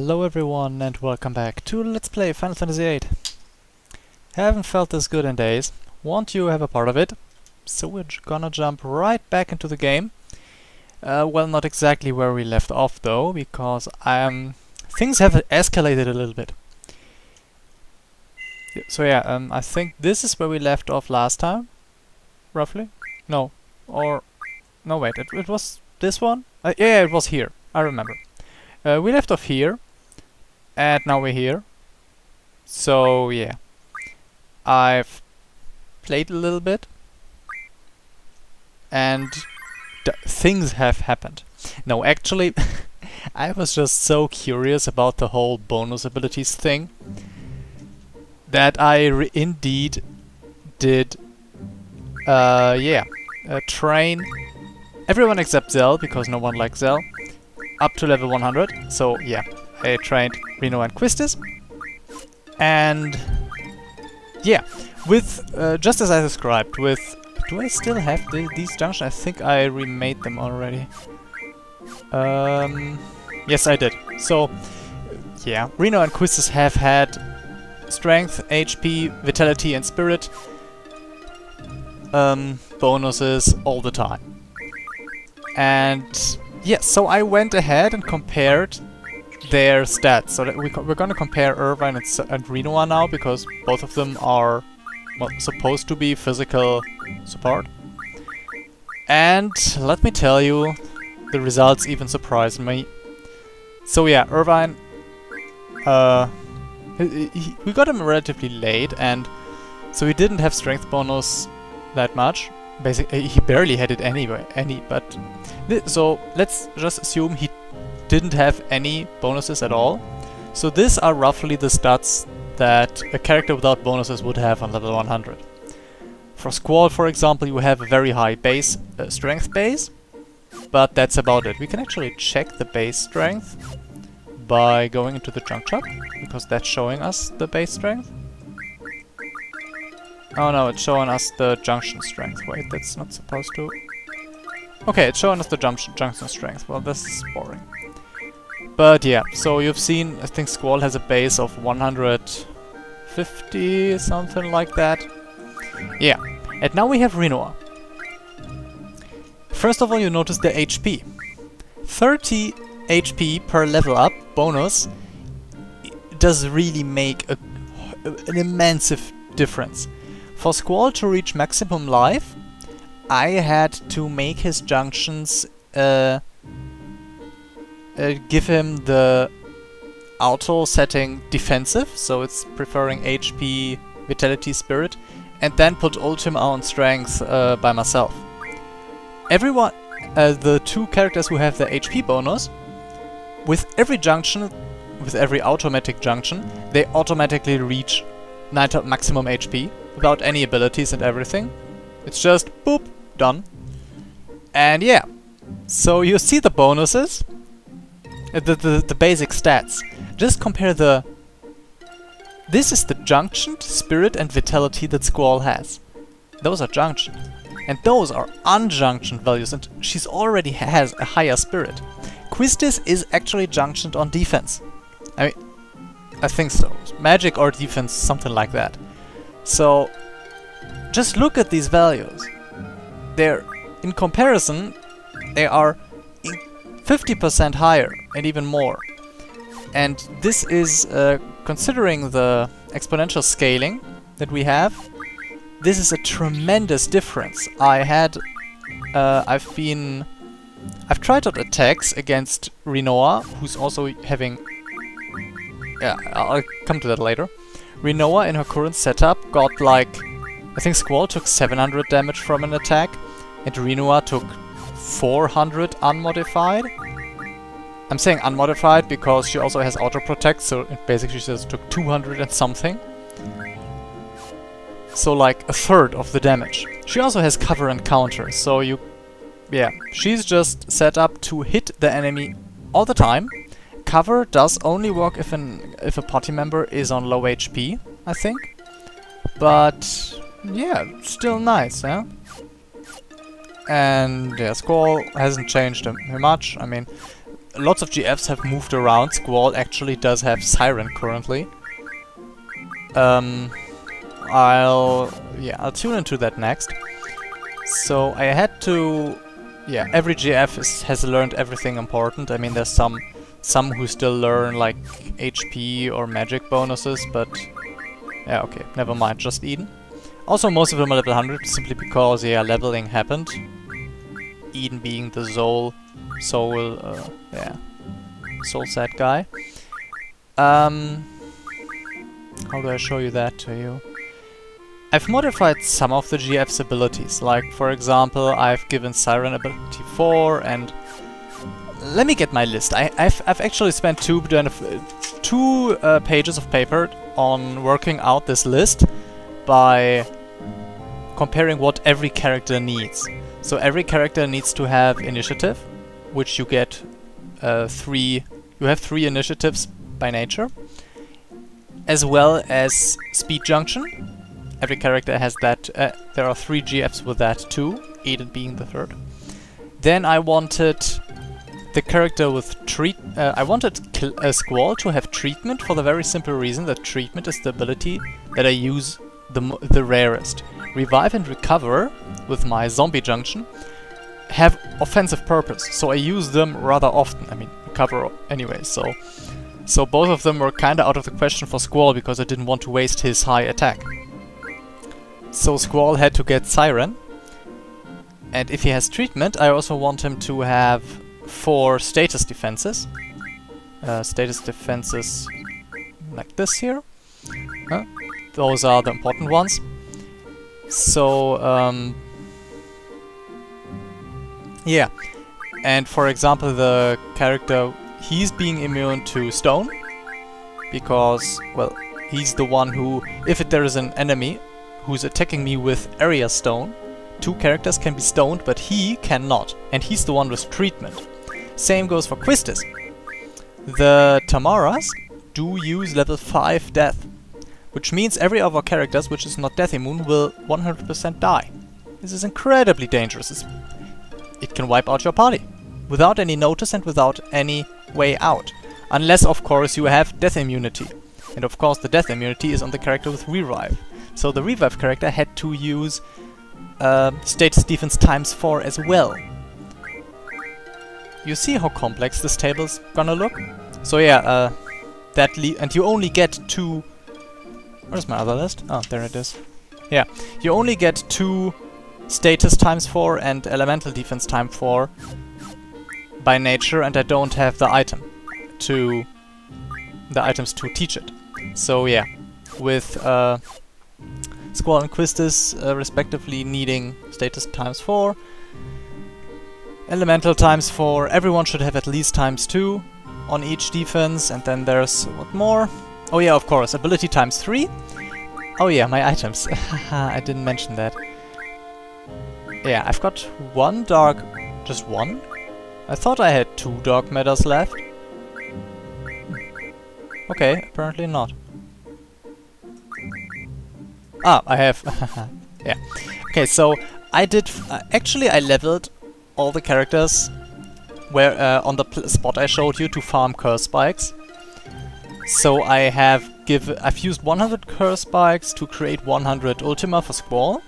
Hello everyone and welcome back to Let's Play Final Fantasy VIII. Haven't felt this good in days. Want you to have a part of it. So we're gonna jump right back into the game. Well, not exactly where we left off though, because things have escalated a little bit. So yeah, I think this is where we left off last time. Roughly? No. No wait, it was this one? Yeah, it was here. I remember. We left off here, and now we're here. So yeah, I've played a little bit, and things have happened. No, actually, I was just so curious about the whole bonus abilities thing that I indeed did, train everyone except Zell, because no one likes Zell, up to level 100. So yeah, I trained Reno and Quistis. And yeah, with just as I described, with... Do I still have these junctions? I think I remade them already. Yes, I did. So yeah, Reno and Quistis have had strength, HP, vitality and spirit bonuses all the time. And yes, so I went ahead and compared their stats. So that we're gonna compare Irvine and Renoa now, because both of them are, well, supposed to be physical support. And let me tell you, the results even surprised me. So yeah, Irvine, we got him relatively late, and so he didn't have strength bonus that much. Basically, he barely had it anyway, but so let's just assume he didn't have any bonuses at all. So these are roughly the stats that a character without bonuses would have on level 100. For Squall, for example, you have a very high base strength base, but that's about it. We can actually check the base strength by going into the junk shop, because that's showing us the base strength. Oh no, it's showing us the junction strength. Wait, that's not supposed to... Okay, it's showing us the junction strength. Well, this is boring. But yeah, so you've seen, I think Squall has a base of 150, something like that. Yeah, and now we have Renoa. First of all, you notice the HP. 30 HP per level up bonus does really make an immense difference. For Squall to reach maximum life, I had to make his junctions give him the auto setting defensive, so it's preferring HP, vitality, spirit, and then put Ultima on strength by myself. Everyone, the two characters who have the HP bonus, with every junction, with every automatic junction, they automatically reach maximum HP without any abilities and everything. It's just boop, done. And yeah, so you see the bonuses, the basic stats. Just compare the... This is the junctioned spirit and vitality that Squall has. Those are junctioned. And those are unjunctioned values, and she's already has a higher spirit. Quistis is actually junctioned on defense. I mean, I think so. Magic or defense, something like that. So, just look at these values. They're, in comparison, they are 50% higher and even more. And this is, considering the exponential scaling that we have, this is a tremendous difference. I've tried out attacks against Renoa, who's also having... Yeah, I'll come to that later. Renoa in her current setup got like... I think Squall took 700 damage from an attack, and Renoa took 400 unmodified. I'm saying unmodified because she also has auto protect, so it basically she just took 200 and something. So like a third of the damage. She also has cover and counter, so you... Yeah, she's just set up to hit the enemy all the time. Cover does only work if a party member is on low HP, I think. But yeah, still nice, huh? And yeah, Squall hasn't changed much. I mean, lots of GFs have moved around. Squall actually does have Siren currently. I'll tune into that next. So I had to... Yeah, every GF has learned everything important. I mean, there's some who still learn like HP or magic bonuses, but... Yeah, okay, never mind, just Eden. Also, most of them are level 100 simply because, yeah, leveling happened. Eden being the soul set guy. How do I show you that to you? I've modified some of the GF's abilities, like for example I've given Siren ability 4 and... Let me get my list. I've actually spent two pages of paper on working out this list by comparing what every character needs. So every character needs to have initiative, which you get you have 3 initiatives by nature, as well as speed junction. Every character has that. There are 3 GFs with that too, Eden being the 3rd. Then I wanted the character with I wanted Squall to have treatment for the very simple reason that treatment is the ability that I use the rarest. Revive and recover with my zombie junction have offensive purpose, so I use them rather often. I mean, recover anyway, so both of them were kinda out of the question for Squall because I didn't want to waste his high attack. So Squall had to get Siren, and if he has treatment, I also want him to have 4 status defenses. Status defenses like this here. Those are the important ones. So, yeah. And for example, the character, he's being immune to stone. Because, well, he's the one who, if there is an enemy who's attacking me with area stone, 2 characters can be stoned, but he cannot. And he's the one with treatment. Same goes for Quistis. The Tamaras do use level 5 death, which means every of our characters which is not death immune will 100% die. This is incredibly dangerous. It can wipe out your party without any notice and without any way out. Unless, of course, you have death immunity. And of course the death immunity is on the character with Revive. So the Revive character had to use status defense times 4 as well. You see how complex this table's gonna look? So yeah, and you only get 2... Where's my other list? Oh, there it is. Yeah, you only get 2 status times 4 and elemental defense times 4 by nature, and I don't have the items to teach it. So yeah, with Squall and Quistis respectively needing status times 4, elemental times 4, everyone should have at least times 2 on each defense, and then there's what more? Oh yeah, of course, ability times 3. Oh yeah, my items. I didn't mention that. Yeah, I've got 1 dark... just 1? I thought I had 2 dark matters left. Okay, apparently not. Ah, I have... yeah. Okay, so I did... actually, I leveled all the characters where on the spot I showed you to farm curse spikes. So I've used 100 curse spikes to create 100 Ultima for Squall.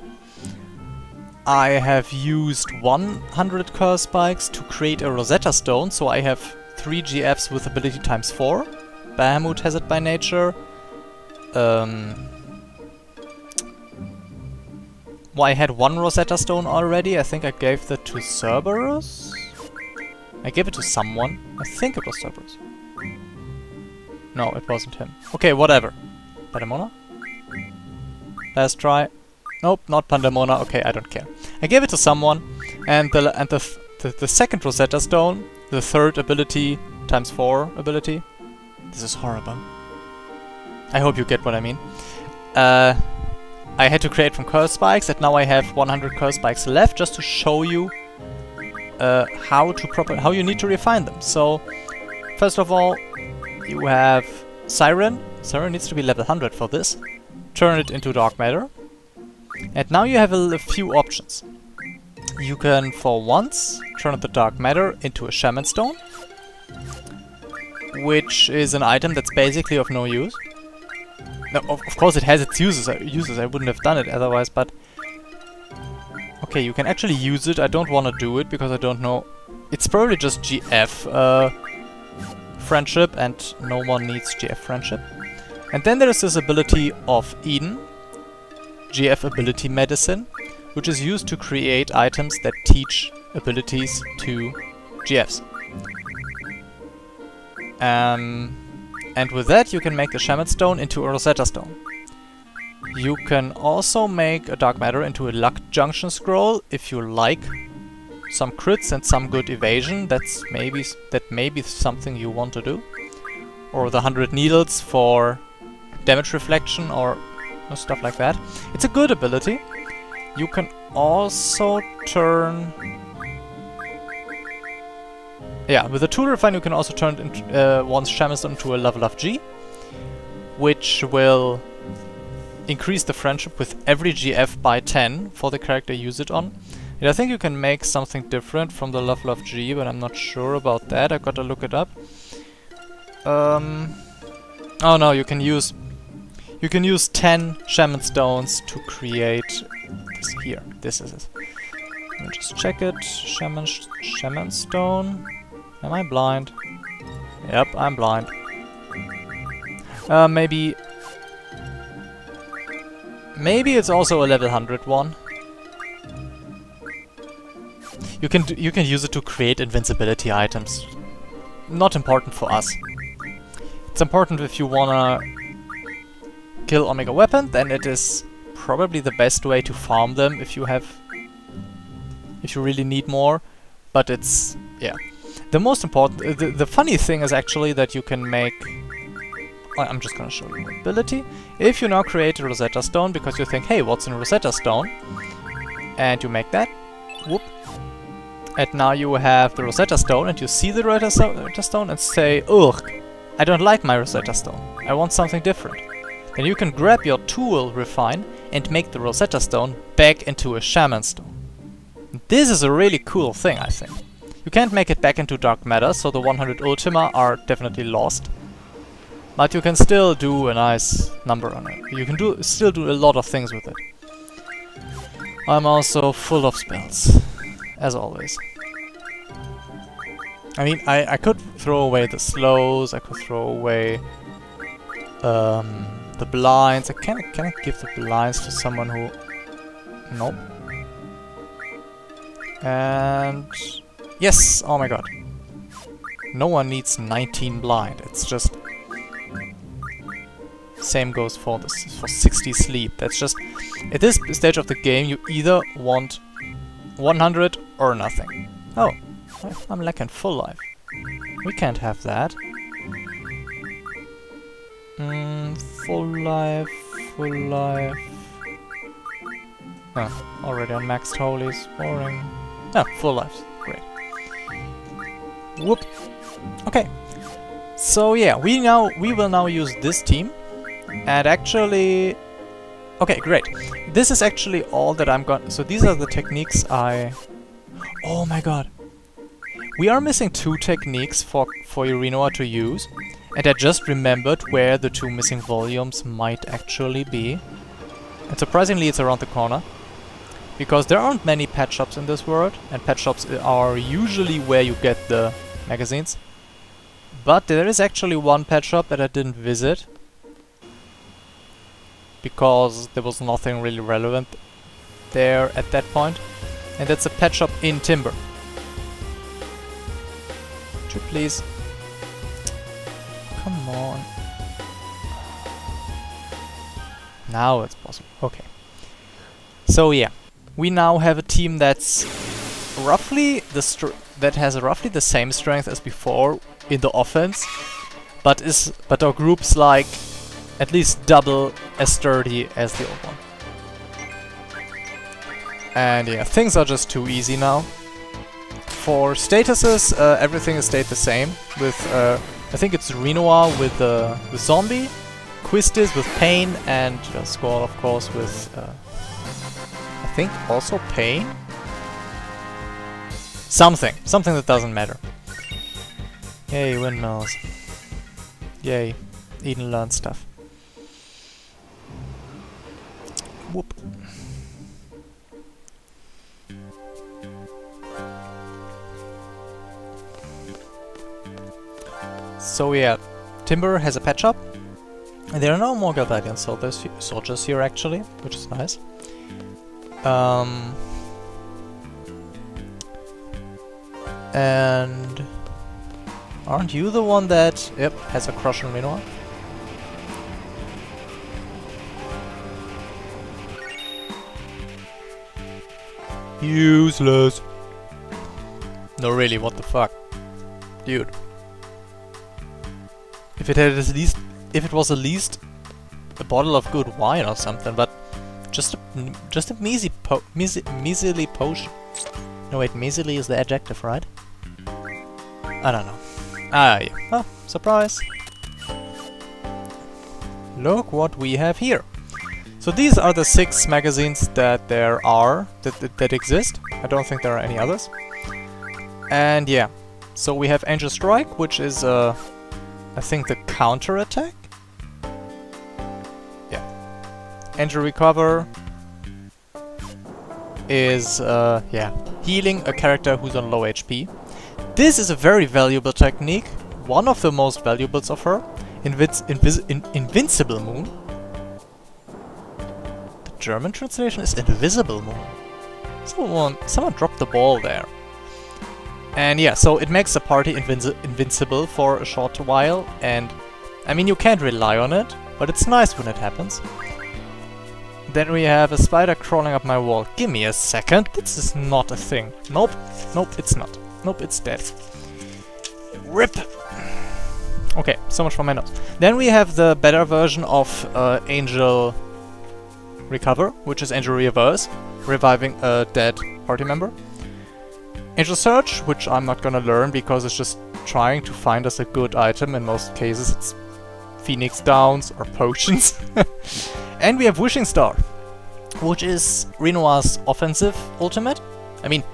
I have used 100 curse spikes to create a Rosetta Stone, so I have 3 GFs with ability times 4. Bahamut has it by nature. Well, I had 1 Rosetta Stone already. I think I gave that to Cerberus? I gave it to someone. I think it was Cerberus. No, it wasn't him. Okay, whatever. Pandemona? Last try. Nope, not Pandemona. Okay, I don't care. I gave it to someone, and the second Rosetta Stone, the 3rd ability times 4 ability. This is horrible. I hope you get what I mean. I had to create from curse spikes, and now I have 100 curse spikes left, just to show you how you need to refine them. So, first of all, you have Siren. Siren needs to be level 100 for this. Turn it into dark matter. And now you have a few options. You can, for once, turn the dark matter into a shaman stone. which is an item that's basically of no use. No, of course it has its uses, I wouldn't have done it otherwise, but... Okay, you can actually use it. I don't want to do it because I don't know. It's probably just GF friendship, and no one needs GF friendship. And then there is this ability of Eden, GF ability medicine, which is used to create items that teach abilities to GFs. And with that you can make the Shaman Stone into a Rosetta Stone. You can also make a Dark Matter into a Luck Junction Scroll if you like some crits and some good evasion. That may be something you want to do. Or the 100 Needles for damage reflection or stuff like that. It's a good ability. You can also turn... Yeah, with the Tool Refine you can also turn one's Shaman Stone into a level of G, which will increase the friendship with every GF by 10 for the character you use it on. And I think you can make something different from the level of G, but I'm not sure about that. I gotta look it up. Oh no, you can use 10 Shaman Stones to create this here. This is it. Let me just check it. Shaman Stone. Am I blind? Yep, I'm blind. Maybe it's also a level 100 one. You can use it to create invincibility items. Not important for us. It's important if you wanna kill Omega Weapon, then it is probably the best way to farm them if you really need more. But it's, yeah. The most important, the funny thing is actually that you can make... I'm just gonna show you ability. If you now create a Rosetta Stone because you think, hey, what's in a Rosetta Stone? And you make that, whoop. And now you have the Rosetta Stone and you see the Rosetta Stone and say, ugh, I don't like my Rosetta Stone. I want something different. Then you can grab your Tool Refine and make the Rosetta Stone back into a Shaman Stone. This is a really cool thing, I think. You can't make it back into Dark Matter, so the 100 Ultima are definitely lost. But you can still do a nice number on it. You can still do a lot of things with it. I'm also full of spells, as always. I mean, I could throw away the slows, I could throw away the blinds. Can I give the blinds to someone who... Nope. And... Yes! Oh my god. No one needs 19 blind. It's just... Same goes for this, for 60 sleep. That's just... At this stage of the game, you either want 100 or nothing. Oh, I'm lacking full life. We can't have that. Full life, full life... Oh, already on maxed holies. Boring. Ah, full life. Great. Whoop. Okay. So yeah, we will now use this team. And actually... Okay, great. This is actually all that I'm going... So these are the techniques I... Oh my god. We are missing 2 techniques for Urinoa to use. And I just remembered where the 2 missing volumes might actually be. And surprisingly it's around the corner. Because there aren't many pet shops in this world. And pet shops are usually where you get the magazines. But there is actually one pet shop that I didn't visit. Because there was nothing really relevant there at that point. And that's a pet shop in Timber. Would you please? Come on. Now it's possible. Okay. So yeah, we now have a team that's roughly that has roughly the same strength as before in the offense, but our group's like at least double as sturdy as the old one. And yeah, things are just too easy now. For statuses, everything is stayed the same. With I think it's Rinoa with the zombie, Quistis with pain, and Squall of course with I think also pain. Something that doesn't matter. Yay, windmills. Yay, Eden learned stuff. Whoop. So yeah, Timber has a pet shop. And there are no more Galvadians, so there's soldiers here actually, which is nice. And aren't you the one that, yep, has a crush on Renoir? Useless. No, really, what the fuck? Dude. If it had at least, if it was at least a bottle of good wine or something, but just a measly potion. No wait, measly is the adjective, right? I don't know. Ah, yeah. Oh, surprise! Look what we have here. So these are the 6 magazines that there are, that exist. I don't think there are any others. And yeah, so we have Angel Strike, which is I think the counter attack? Yeah. Angel Recover is, yeah, healing a character who's on low HP. This is a very valuable technique, one of the most valuables of her. Invincible Moon. The German translation is Invisible Moon. Someone dropped the ball there. And yeah, so it makes the party invincible for a short while, and I mean, you can't rely on it, but it's nice when it happens. Then we have a spider crawling up my wall. Give me a second, this is not a thing. Nope, nope, it's not. Nope, it's dead. RIP! Okay, so much for my notes. Then we have the better version of Angel Recover, which is Angel Reverse, reviving a dead party member. Angel Search, which I'm not gonna learn because it's just trying to find us a good item. In most cases it's Phoenix Downs or potions. And we have Wishing Star, which is Renoir's offensive ultimate. I mean,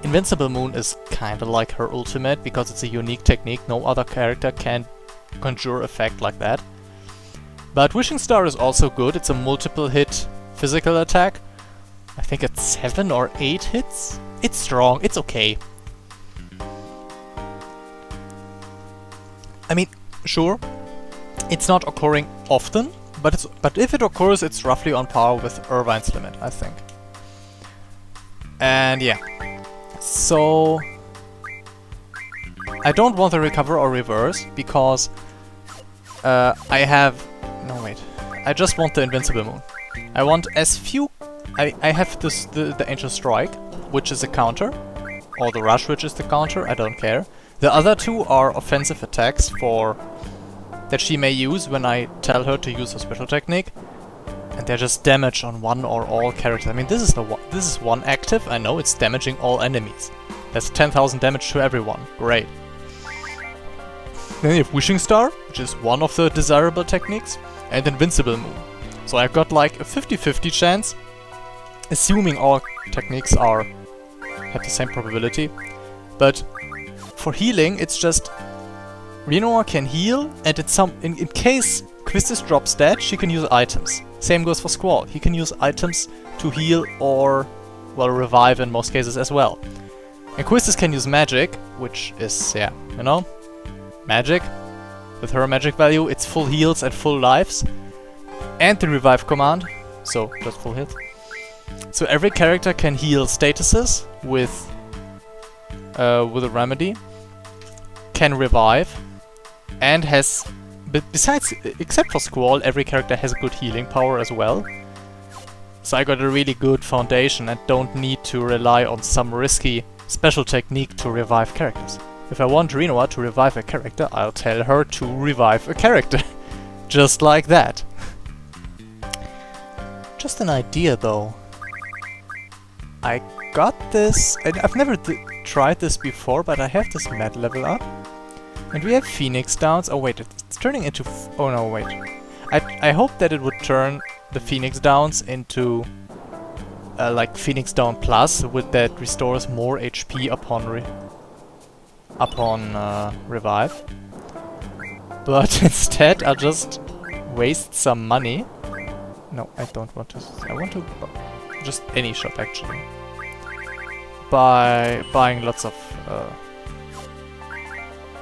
Invincible Moon is kinda like her ultimate because it's a unique technique. No other character can conjure effect like that. But Wishing Star is also good. It's a multiple hit physical attack. I think it's 7 or 8 hits. It's strong, it's okay. I mean, sure, it's not occurring often, but if it occurs, it's roughly on par with Irvine's limit, I think. And yeah, so I don't want the Recover or Reverse because I have... No, wait. I just want the Invincible Moon. I want as few... I have the Angel Strike, which is a counter, or the Rush, which is the counter, I don't care. The other 2 are offensive attacks that she may use when I tell her to use her special technique. And they're just damage on one or all characters. I mean, this is one active, I know it's damaging all enemies. That's 10,000 damage to everyone, great. Then you have Wishing Star, which is one of the desirable techniques, and Invincible Moon. So I've got like a 50-50 chance, assuming all techniques have the same probability. But for healing, it's just Renoir can heal, and in case Quistis drops dead, she can use items. Same goes for Squall. He can use items to heal or, well, revive in most cases as well. And Quistis can use magic, which is, yeah, you know, magic. With her magic value, it's full heals and full lives. And the revive command, so just full health. So every character can heal statuses with a remedy, can revive, and has... Besides, except for Squall, every character has a good healing power as well. So I got a really good foundation and don't need to rely on some risky special technique to revive characters. If I want Renoir to revive a character, I'll tell her to revive a character. Just like that. Just an idea though. I got this, and I've never tried this before, but I have this med level up. And we have Phoenix Downs. Oh wait, it's turning into... oh no, wait. I hope that it would turn the Phoenix Downs into like Phoenix Down Plus, that restores more HP upon upon revive. But instead I'll just waste some money. No, I don't want to. I want to just any shop actually. By buying lots of...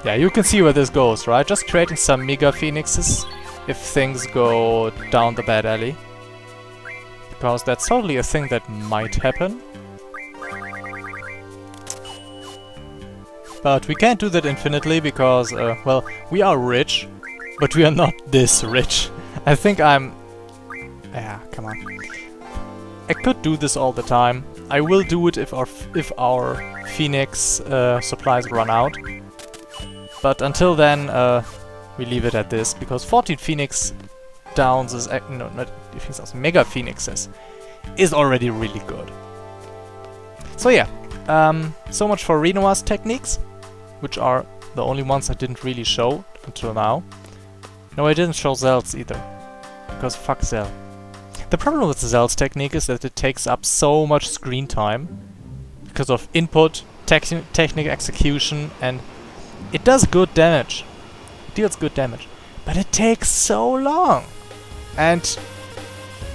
yeah, you can see where this goes, right? Just creating some Mega Phoenixes if things go down the bad alley. Because that's totally a thing that might happen. But we can't do that infinitely because, well, we are rich, but we are not this rich. I think I'm... yeah, come on. I could do this all the time. I will do it if our Phoenix supplies run out. But until then, we leave it at this, because 14 Phoenix downs is... no, not Phoenix downs, Mega Phoenixes is already really good. So yeah, so much for Renoir's techniques, which are the only ones I didn't really show until now. No, I didn't show Zell's either, because fuck Zell. The problem with Zell's technique is that it takes up so much screen time because of input, technique execution, and it does good damage. It deals good damage. But it takes so long. And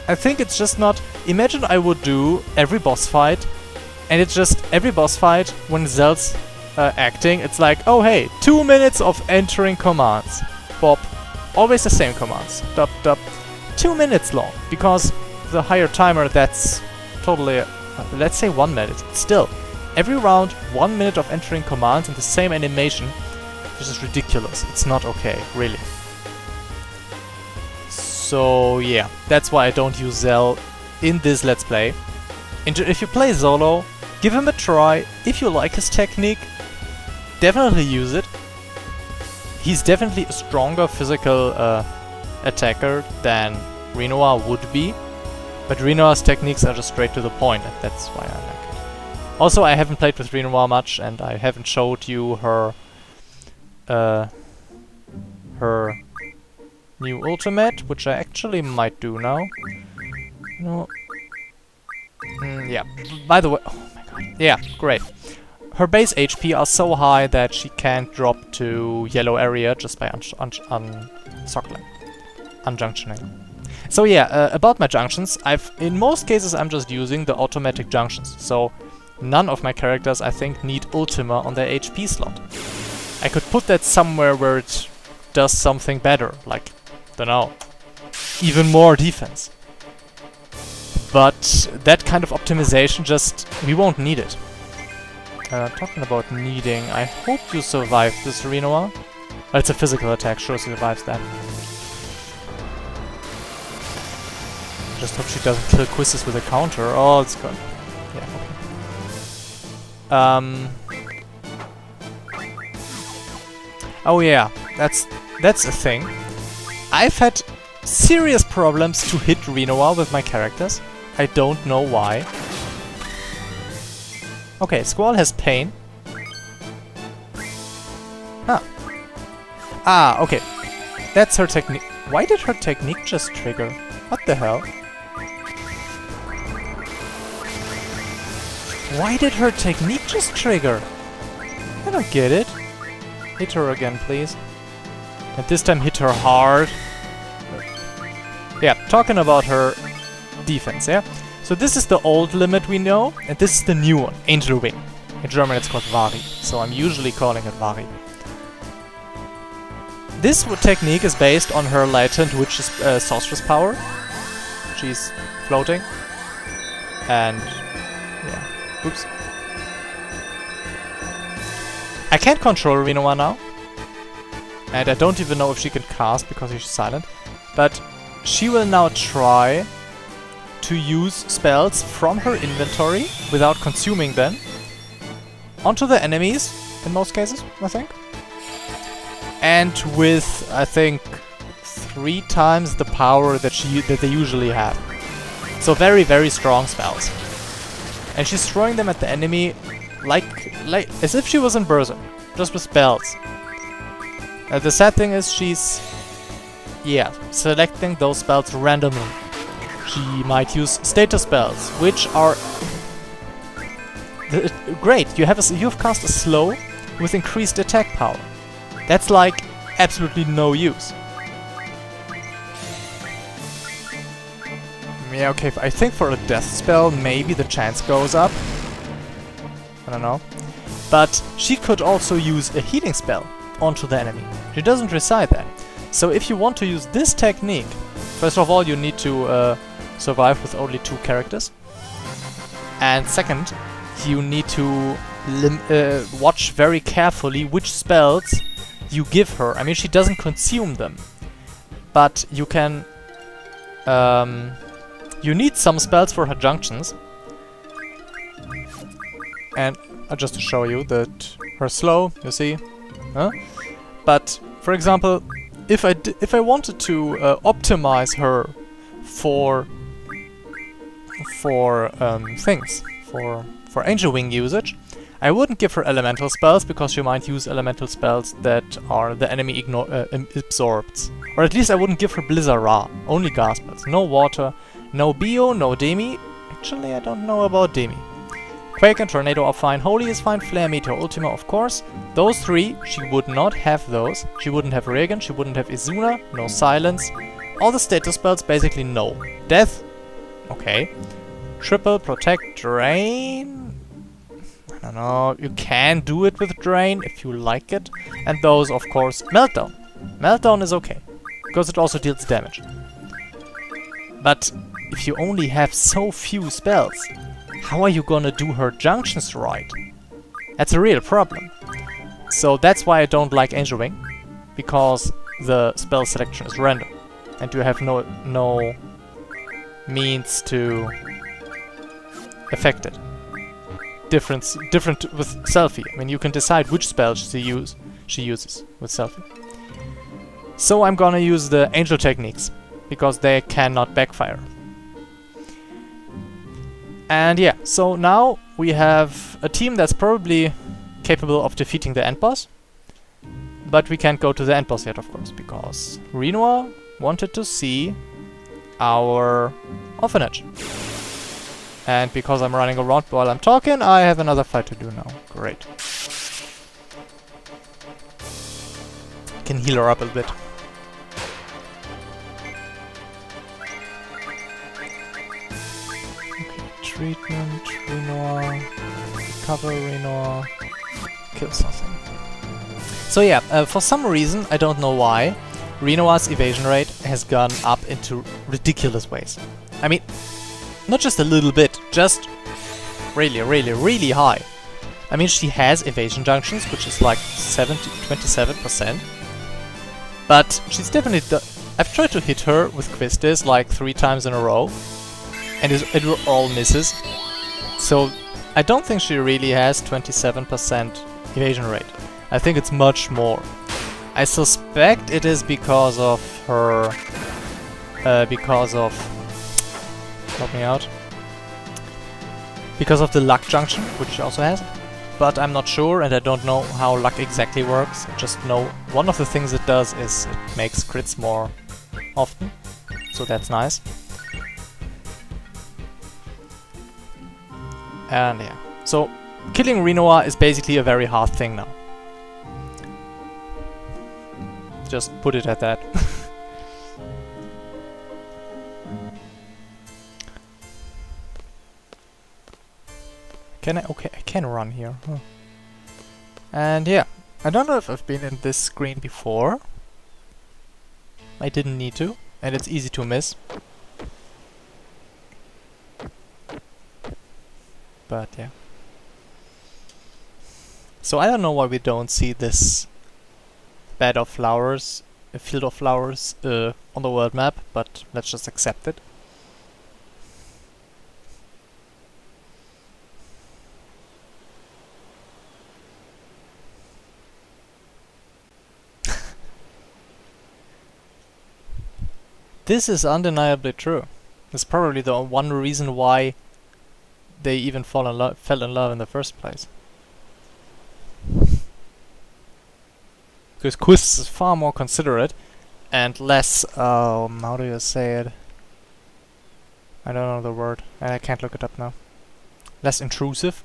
I think it's just not... Imagine I would do every boss fight, and it's just every boss fight when Zell's acting, it's like, oh hey, 2 minutes of entering commands. Bop. Always the same commands. Dup, dup. 2 minutes long, because the higher timer, that's totally, let's say 1 minute. Still, every round, 1 minute of entering commands in the same animation, which is ridiculous. It's not okay, really. So yeah, that's why I don't use Zell in this Let's Play. If you play solo, give him a try. If you like his technique, definitely use it. He's definitely a stronger physical attacker than Renoir would be, but Renoir's techniques are just straight to the point, and that's why I like it. Also, I haven't played with Renoir much, and I haven't showed you her her new ultimate, which I actually might do now. No. Yeah. By the way, oh my god. Yeah, great. Her base HP are so high that she can't drop to yellow area just by unjunctioning. So yeah, about my junctions, in most cases I'm just using the automatic junctions. So none of my characters, I think, need Ultima on their HP slot. I could put that somewhere where it does something better, like, dunno, even more defense. But that kind of optimization we won't need it. Talking about needing, I hope you survive this Renoir. Well, it's a physical attack, sure she survives that. Just hope she doesn't kill quizzes with a counter. Oh, it's good. Yeah, okay. Oh yeah, that's a thing. I've had serious problems to hit Renoir with my characters. I don't know why. Okay, Squall has pain. Huh. Ah, okay. That's her technique. Why did her technique just trigger? What the hell? Why did her technique just trigger? I don't get it. Hit her again, please. And this time hit her hard. Yeah, talking about her defense, yeah? So this is the old limit we know, and this is the new one, Angel Wing. In German it's called Vari, so I'm usually calling it Vari. This technique is based on her latent witch's sorceress power. She's floating. And... yeah. Oops. I can't control Renoir now. And I don't even know if she can cast because she's silent. But she will now try to use spells from her inventory without consuming them onto the enemies, in most cases, I think. And with, I think, 3 times the power that they usually have. So very, very strong spells. And she's throwing them at the enemy like as if she was in Berserk, just with spells. The sad thing is she's, yeah, selecting those spells randomly. She might use status spells, which are great. You've cast a slow, with increased attack power. That's like absolutely no use. Yeah, okay, I think for a death spell maybe the chance goes up. I don't know. But she could also use a healing spell onto the enemy. She doesn't recite that. So if you want to use this technique, first of all you need to survive with only 2 characters. And second, you need to watch very carefully which spells you give her. I mean, she doesn't consume them. But you can... you need some spells for her junctions. And just to show you that her slow, you see? Huh? But, for example, if I wanted to optimize her for things, for Angel Wing usage, I wouldn't give her elemental spells because she might use elemental spells that are the enemy absorbs. Or at least I wouldn't give her Blizzard Ra, only gas spells. No water, no bio, no demi. Actually, I don't know about demi. Quake and Tornado are fine, Holy is fine, Flare, Meteor, Ultima, of course. Those 3, she would not have those. She wouldn't have Regan, she wouldn't have Izuna, no Silence. All the status spells basically no. Death, okay. Triple, Protect, Drain. I don't know, you can do it with Drain if you like it. And those, of course, Meltdown. Meltdown is okay, because it also deals damage. But if you only have so few spells, how are you gonna do her junctions right? That's a real problem. So that's why I don't like Angel Wing, because the spell selection is random, and you have no means to affect it. Different with Selfie. I mean, you can decide which spell she uses with Selfie. So I'm gonna use the Angel techniques, because they cannot backfire. And yeah, so now we have a team that's probably capable of defeating the end boss. But we can't go to the end boss yet, of course, because Renoir wanted to see our orphanage. And because I'm running around while I'm talking, I have another fight to do now. Great. Can heal her up a bit. Treatment, Renoir, recover Renoir, kill something. So yeah, for some reason, I don't know why, Renoir's evasion rate has gone up into ridiculous ways. I mean, not just a little bit, just really, really, really high. I mean, she has evasion junctions, which is like 27%. But she's definitely... I've tried to hit her with Quistis like 3 times in a row. And it were all misses. So I don't think she really has 27% evasion rate. I think it's much more. I suspect it is because of her... help me out. Because of the luck junction, which she also has. But I'm not sure, and I don't know how luck exactly works. I just know one of the things it does is it makes crits more often. So that's nice. And yeah, so killing Renoir is basically a very hard thing now. Just put it at that. Can I? Okay, I can run here. Huh. And yeah, I don't know if I've been in this screen before. I didn't need to, and it's easy to miss. But yeah. So I don't know why we don't see this bed of flowers, a field of flowers on the world map, but let's just accept it. This is undeniably true. It's probably the one reason why they even fell in love in the first place. Because Quist is far more considerate and less, how do you say it? I don't know the word. I can't look it up now. Less intrusive.